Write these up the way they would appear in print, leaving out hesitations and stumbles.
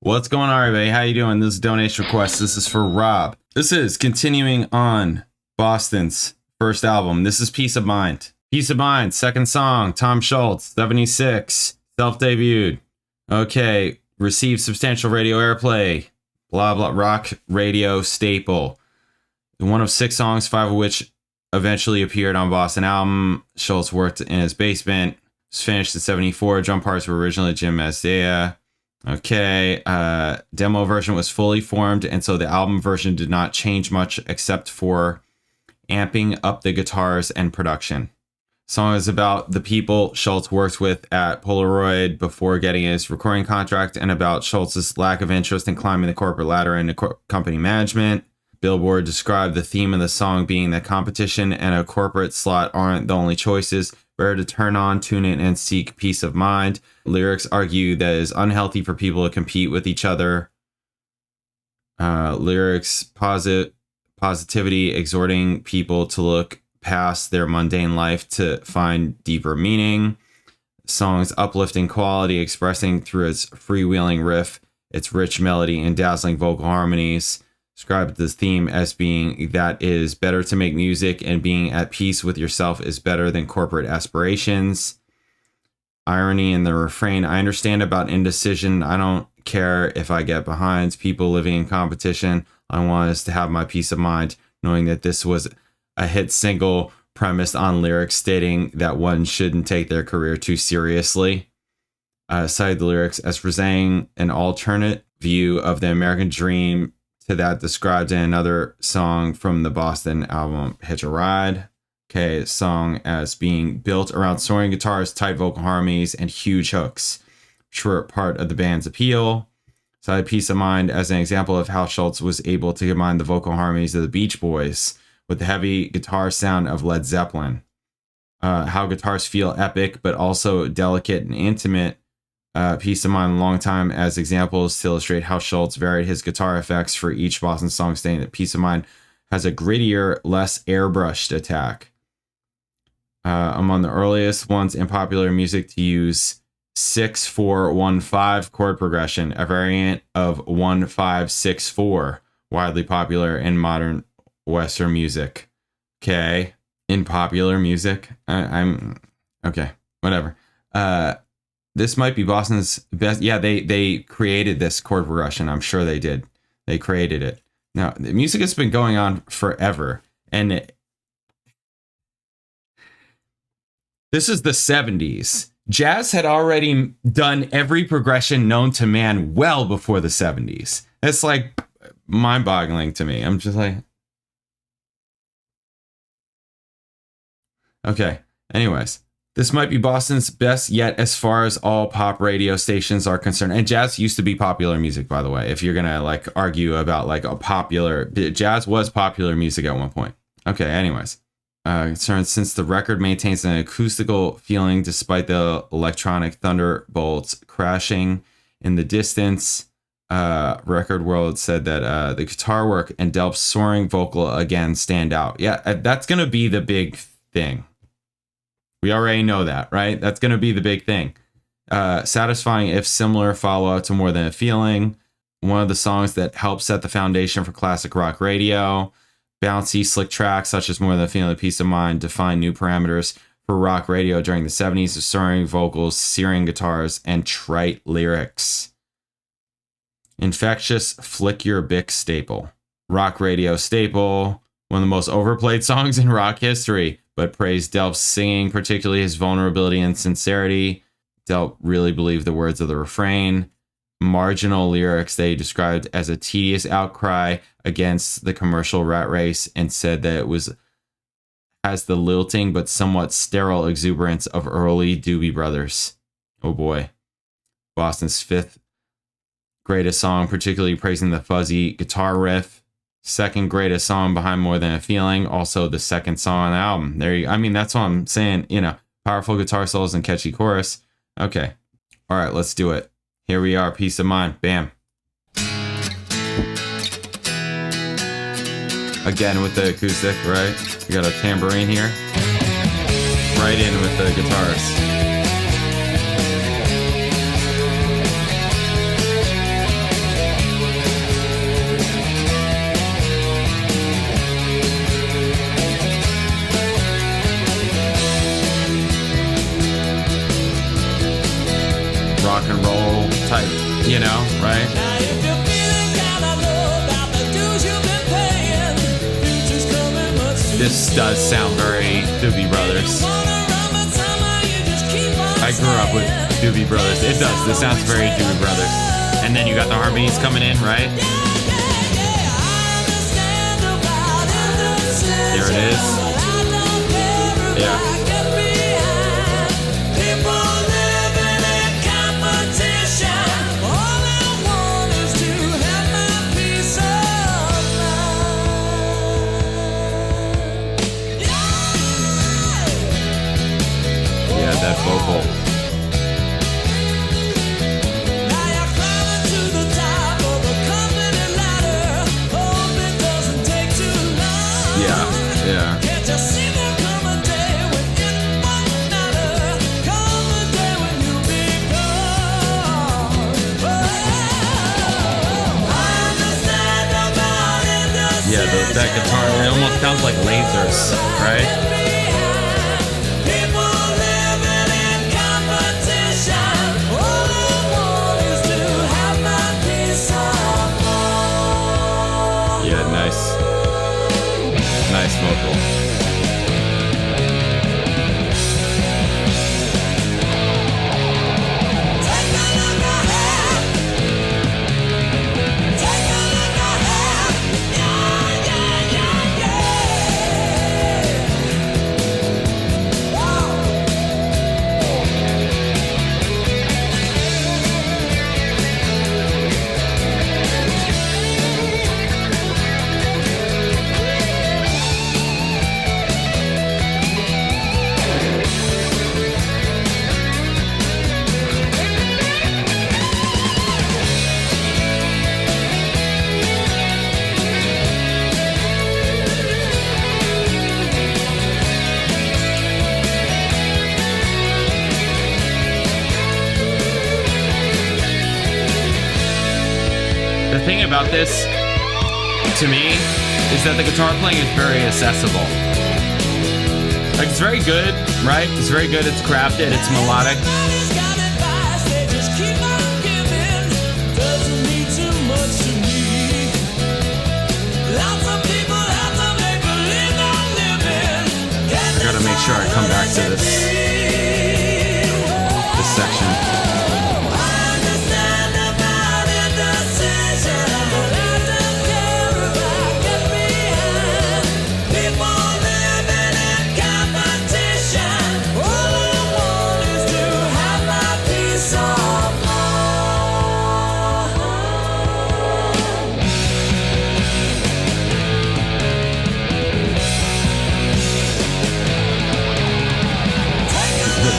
What's going on, everybody? How you doing? This is Donation Request. This is for Rob. This is continuing on Boston's first album. This is Peace of Mind. Peace of Mind, second song, Tom Schultz, 76, self-debuted. Okay, received substantial radio airplay, blah, blah, rock radio staple. One of 6 songs, 5 of which eventually appeared on Boston album. Schultz worked in his basement. It was finished in 74. Drum parts were originally Jim Masdea. Okay, demo version was fully formed, and so the album version did not change much except for amping up the guitars and production. Song is about the people Schultz worked with at Polaroid before getting his recording contract, and about Schultz's lack of interest in climbing the corporate ladder into company management. Billboard described the theme of the song being that competition and a corporate slot aren't the only choices. Better to turn on, tune in, and seek peace of mind. Lyrics argue that it is unhealthy for people to compete with each other. Lyrics positivity, exhorting people to look past their mundane life to find deeper meaning. Song's uplifting quality, expressing through its freewheeling riff, its rich melody, and dazzling vocal harmonies. Described this theme as being that it is better to make music, and being at peace with yourself is better than corporate aspirations. Irony in the refrain, I understand about indecision. I don't care if I get behind people living in competition. I want us to have my peace of mind, knowing that this was a hit single premised on lyrics stating that one shouldn't take their career too seriously. Cited the lyrics as presenting an alternate view of the American dream to that described in another song from the Boston album, Hitch a Ride. Okay, song as being built around soaring guitars, tight vocal harmonies, and huge hooks, which were part of the band's appeal. Cited Peace of Mind as an example of how Schultz was able to combine the vocal harmonies of the Beach Boys with the heavy guitar sound of Led Zeppelin. How guitars feel epic, but also delicate and intimate. Peace of Mind a long time as examples to illustrate how Schultz varied his guitar effects for each Boston song, stating that Peace of Mind has a grittier, less airbrushed attack. Among the earliest ones in popular music to use 6-4-1-5 chord progression, a variant of 1-5-6-4, widely popular in modern Western music. Okay, in popular music, I'm okay, whatever. This might be Boston's best. Yeah, they created this chord progression. I'm sure they did. They created it. Now, the music has been going on forever. And this is the 70s. Jazz had already done every progression known to man well before the 70s. It's like mind-boggling to me. I'm just like... Okay, anyways. This might be Boston's best yet as far as all pop radio stations are concerned. And jazz used to be popular music, by the way. If you're going to like argue about like a popular... Jazz was popular music at one point. Okay, anyways. Since the record maintains an acoustical feeling despite the electronic thunderbolts crashing in the distance. Record World said that the guitar work and Delp's soaring vocal again stand out. Yeah, that's going to be the big thing. We already know that, right? That's going to be the big thing. Satisfying, if similar, follow-up to More Than a Feeling. One of the songs that helped set the foundation for classic rock radio. Bouncy, slick tracks such as More Than a Feeling, Peace of Mind define new parameters for rock radio during the 70s with soaring vocals, searing guitars, and trite lyrics. Infectious, Flick Your Bic staple. Rock radio staple. One of the most overplayed songs in rock history, but praised Delp's singing, particularly his vulnerability and sincerity. Delp really believed the words of the refrain. Marginal lyrics they described as a tedious outcry against the commercial rat race, and said that it has the lilting but somewhat sterile exuberance of early Doobie Brothers. Oh boy. Boston's 5th greatest song, particularly praising the fuzzy guitar riff. Second greatest song behind More Than a Feeling, also the second song on the album. I mean, that's what I'm saying, powerful guitar solos and catchy chorus. Okay. All right, let's do it. Here we are, Peace of Mind. Bam. Again with the acoustic, right? We got a tambourine here. Right in with the guitars. now, right? This does sound very Doobie Brothers. I grew up with Doobie Brothers. It does. This sounds very Doobie Brothers. And then you got the harmonies coming in, right? There it is. Yeah. That vocal. Yeah, yeah. Yeah, that guitar, it almost sounds like lasers, right? Nice vocal. The thing about this, to me, is that the guitar playing is very accessible. Like, it's very good, right? It's very good, it's crafted, it's melodic. I gotta make sure I come back to this section.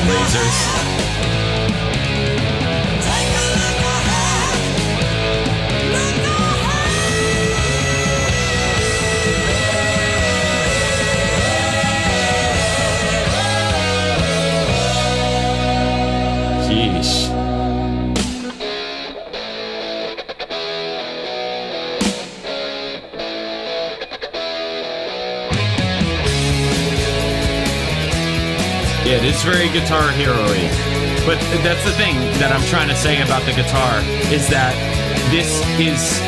Lasers. Sheesh. Yeah, it is very Guitar Hero-y. But that's the thing that I'm trying to say about the guitar, is that this is...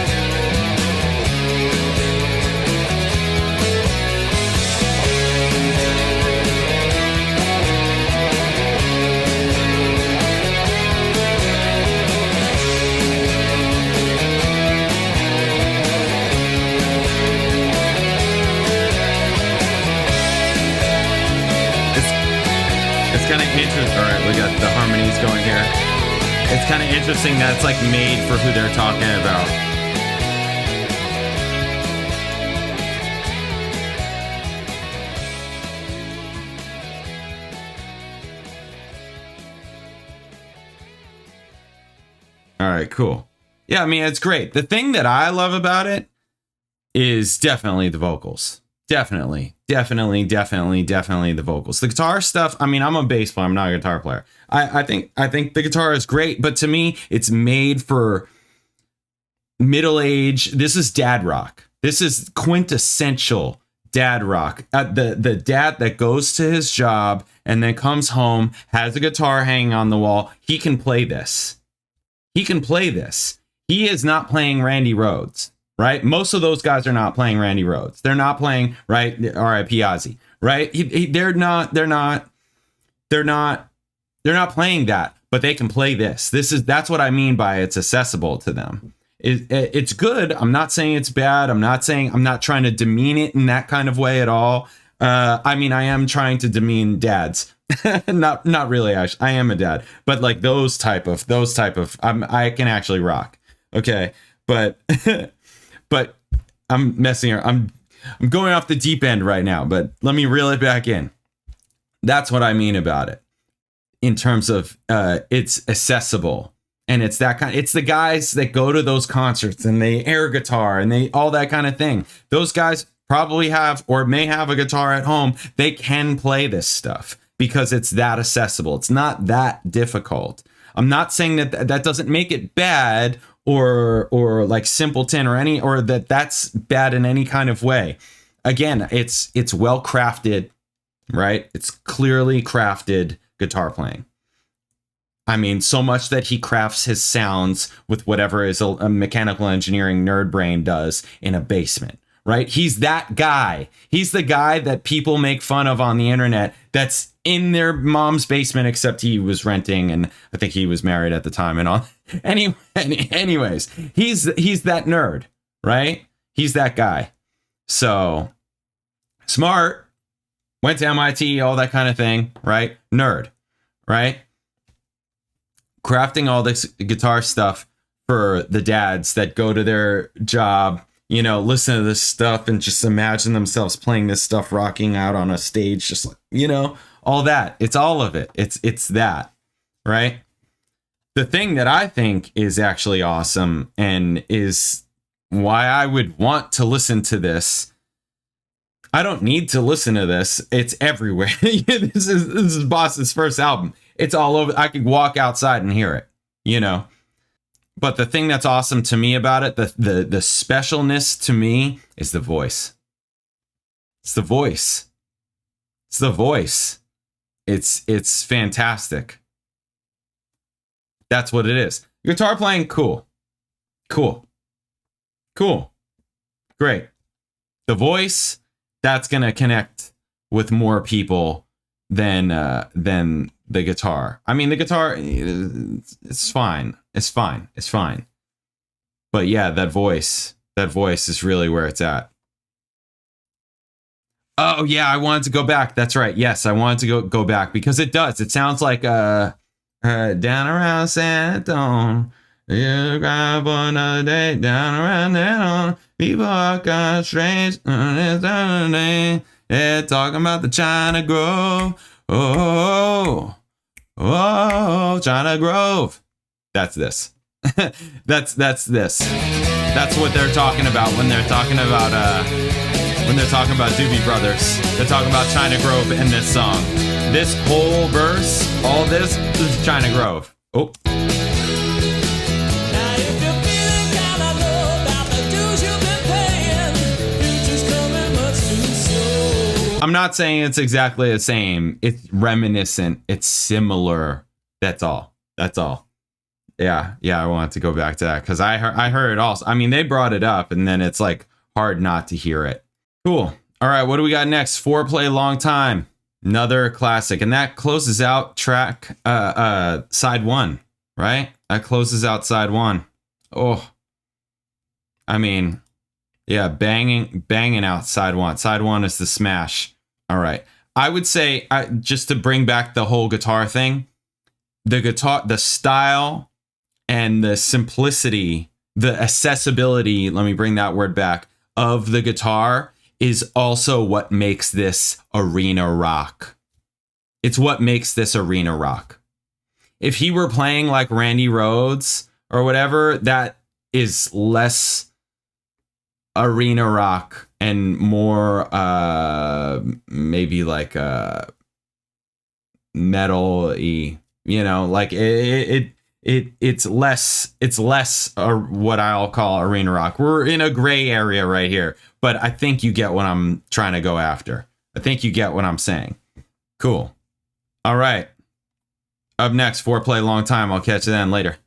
It's kind of interesting. All right, we got the harmonies going here. It's kind of interesting that it's like made for who they're talking about. All right, cool. Yeah, I mean, it's great. The thing that I love about it is definitely the vocals. Definitely the vocals. The guitar stuff, I mean, I'm a bass player, I'm not a guitar player. I think the guitar is great, but to me, it's made for middle age. This is dad rock. This is quintessential dad rock. The dad that goes to his job and then comes home, has a guitar hanging on the wall. He can play this. He can play this. he is not playing Randy Rhoads, right? Most of those guys are not playing Randy Rhoads. They're not playing, right? R.I.P. Ozzy, right? They're not playing that, but they can play this. That's what I mean by it's accessible to them. It's good. I'm not saying it's bad. I'm not trying to demean it in that kind of way at all. I mean, I am trying to demean dads. not really. I am a dad, but like those type of, I can actually rock. Okay. But, but I'm messing around. I'm going off the deep end right now, but let me reel it back in. That's what I mean about it in terms of, it's accessible. And it's that kind. It's the guys that go to those concerts and they air guitar and they all that kind of thing. Those guys probably have or may have a guitar at home. They can play this stuff because it's that accessible. It's not that difficult. I'm not saying that doesn't make it bad or like simpleton or that's bad in any kind of way. Again, it's well crafted, right? It's clearly crafted guitar playing. I mean, so much that he crafts his sounds with whatever a mechanical engineering nerd brain does in a basement, right? He's that guy. He's the guy that people make fun of on the internet that's in their mom's basement, except he was renting and I think he was married at the time and all. Anyways, he's that nerd, right? He's that guy. So smart, went to MIT, all that kind of thing, right? Nerd, right? Crafting all this guitar stuff for the dads that go to their job, listen to this stuff and just imagine themselves playing this stuff, rocking out on a stage, just like, all that. It's all of it. It's that, right? The thing that I think is actually awesome and is why I would want to listen to this. I don't need to listen to this. It's everywhere. This is Boss's first album. It's all over. I could walk outside and hear it, But the thing that's awesome to me about it, the specialness to me is the voice. It's the voice. It's the voice. It's fantastic. That's what it is. Guitar playing, cool. Great. The voice, that's going to connect with more people than the guitar. I mean, the guitar, it's fine. But yeah, that voice is really where it's at. Oh yeah, I wanted to go back. That's right. Yes, I wanted to go back because it does. It sounds like down around San Antonio. You grab another day down around there. People are kind of strange. Yeah, talking about the China Grove. Oh, China Grove. That's this. That's this. That's what they're talking about when they're talking about Doobie Brothers. They're talking about China Grove in this song. This whole verse, all this is China Grove. Oh. I'm not saying it's exactly the same. It's reminiscent. It's similar. That's all. Yeah, I wanted to go back to that because I heard it also. I mean, they brought it up and then it's like hard not to hear it. Cool. All right, what do we got next? Foreplay Long Time. Another classic. And that closes out track side one, right? That closes out side one. Oh. I mean, yeah, banging out side one. Side one is the smash. All right. I would say, just to bring back the whole guitar thing, the style and the simplicity, the accessibility, let me bring that word back, of the guitar is also what makes this arena rock. It's what makes this arena rock. If he were playing like Randy Rhoads or whatever, that is less arena rock and more maybe like metal-y, like it's less what I'll call arena rock. We're in a gray area right here, but I think you get what I'm trying to go after. I think you get what I'm saying. Cool. All right. Up next, Foreplay Long Time. I'll catch you then later.